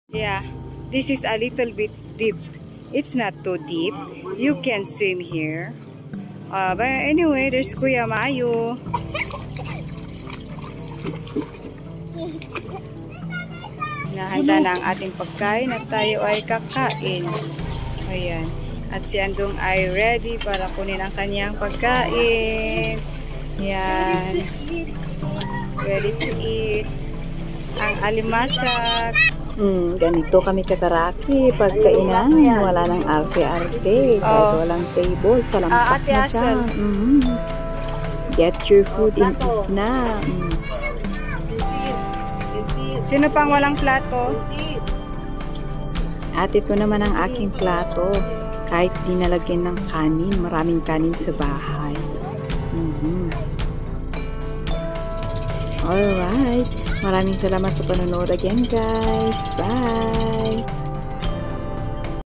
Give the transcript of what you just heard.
Yeah, this is a little bit deep. It's not too deep. You can swim here. But anyway, there's Kuya Mayo. Nahanda na ang ating pagkain at tayo ay kakain. Ayan. At si Andong ay ready para kunin ang kanyang pagkain. Yan. Ready to eat. Ang alimasag. Ganito kami kataraki. Pagkainan, wala nang arte-arte. Kahit walang table, salampak na dyan. Get your food and eat na. Sino pang walang plato? At ito naman ang aking plato. Kahit di nalagyan ng kanin, maraming kanin sa bahay. Alright. Maraming salamat sa panonood again, guys. Bye!